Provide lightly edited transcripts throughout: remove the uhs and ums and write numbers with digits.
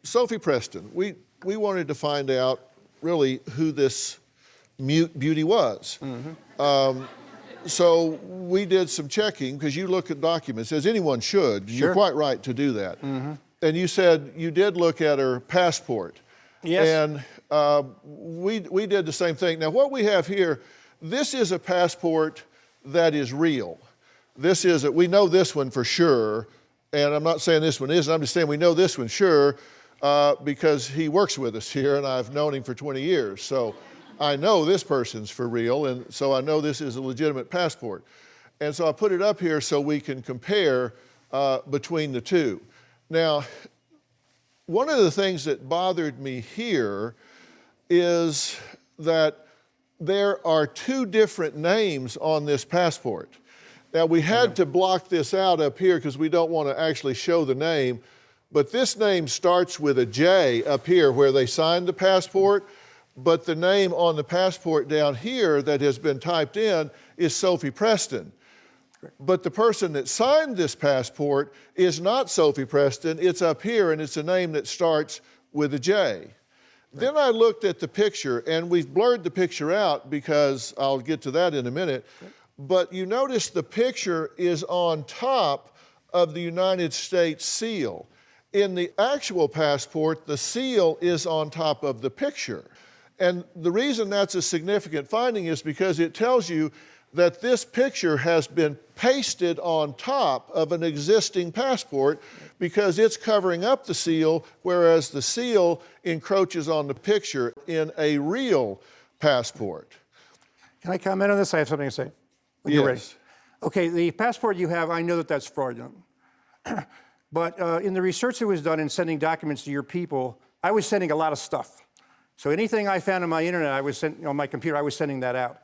Sophie Preston, we wanted to find out really who this mute beauty was. So we did some checking because you look at documents, as anyone should. Sure. You're quite right to do that. And you said you did look at her passport. Yes. And we did the same thing. Now what we have here, this is a passport that is real. This is, we know this one for sure, and I'm not saying this one isn't, I'm just saying we know this one sure because he works with us here and I've known him for 20 years. So I know this person's for real, and so I know this is a legitimate passport. And so I put it up here so we can compare between the two. Now, one of the things that bothered me here is that there are two different names on this passport. Now, we had to block this out up here because we don't want to actually show the name, but this name starts with a J up here where they signed the passport, but the name on the passport down here that has been typed in is Sophie Preston. But the person that signed this passport is not Sophie Preston, it's up here and it's a name that starts with a J. Then I looked at the picture, and we've blurred the picture out because I'll get to that in a minute, but you notice the picture is on top of the United States seal. In the actual passport, the seal is on top of the picture. And the reason that's a significant finding is because it tells you that this picture has been pasted on top of an existing passport because it's covering up the seal, whereas the seal encroaches on the picture in a real passport. Can I comment on this? I have something to say. When you're ready. Yes. Okay, the passport you have, I know that that's fraudulent. But in the research that was done in sending documents to your people, I was sending a lot of stuff. So anything I found on my internet, I was on my computer, I was sending that out.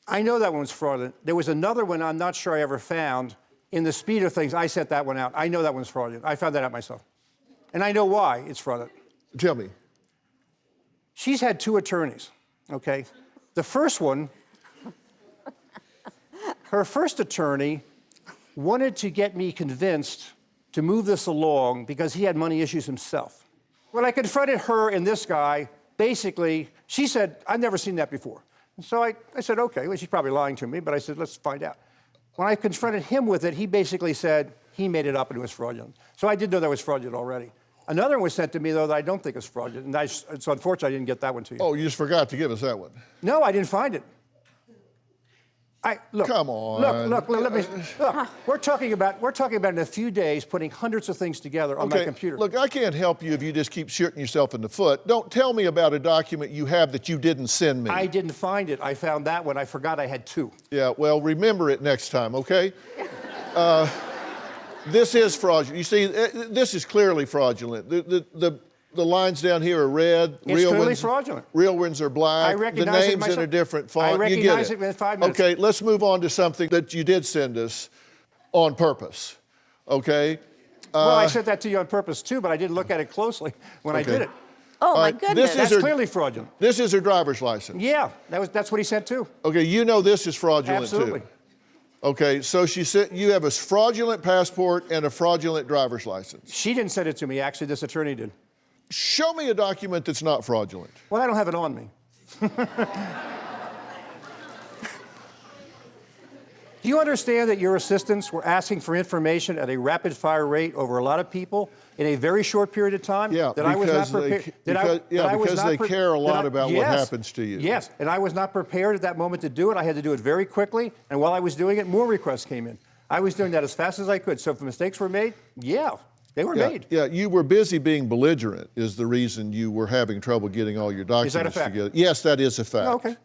I know that one was fraudulent. There was another one I'm not sure I ever found. In the speed of things, I sent that one out. I know that one's fraudulent. I found that out myself. And I know why it's fraudulent. Tell me. She's had two attorneys, okay? The first one, her first attorney wanted to get me convinced to move this along because he had money issues himself. When I confronted her and this guy, basically, she said, I've never seen that before. And so I said, okay, well, she's probably lying to me, but I said, let's find out. When I confronted him with it, he basically said he made it up and it was fraudulent. So I did know that was fraudulent already. Another one was sent to me, though, that I don't think is fraudulent, and so unfortunately, I didn't get that one to you. Oh, you just forgot to give us that one. No, I didn't find it. Look, come on. Look, we're talking about in a few days putting hundreds of things together on my computer. Look, I can't help you if you just keep shooting yourself in the foot. Don't tell me about a document you have that you didn't send me. I didn't find it. I found that one. I forgot I had two. Yeah, well, remember it next time, okay? This is fraudulent. You see, this is clearly fraudulent. The lines down here are red. It's clearly fraudulent. Real ones are black. I recognize the name's in a different font. I recognize it in 5 minutes. Okay, let's move on to something that you did send us on purpose, okay? Well, I sent that to you on purpose, too, but I didn't look at it closely when I did it. Oh, my goodness. That's clearly fraudulent. This is her driver's license. Yeah, that's what he sent, too. Okay, you know this is fraudulent, Absolutely. too. Okay, so she said you have a fraudulent passport and a fraudulent driver's license. She didn't send it to me, actually. This attorney did. Show me a document that's not fraudulent. Well, I don't have it on me. Do you understand that your assistants were asking for information at a rapid-fire rate over a lot of people in a very short period of time? Yeah, that I was not prepared. Because they care a lot about what happens to you. Yes, and I was not prepared at that moment to do it. I had to do it very quickly, and while I was doing it, more requests came in. I was doing that as fast as I could. So if mistakes were made, they were made. Yeah, you were busy being belligerent is the reason you were having trouble getting all your documents Is that a fact? together. Yes, that is a fact. Oh, okay.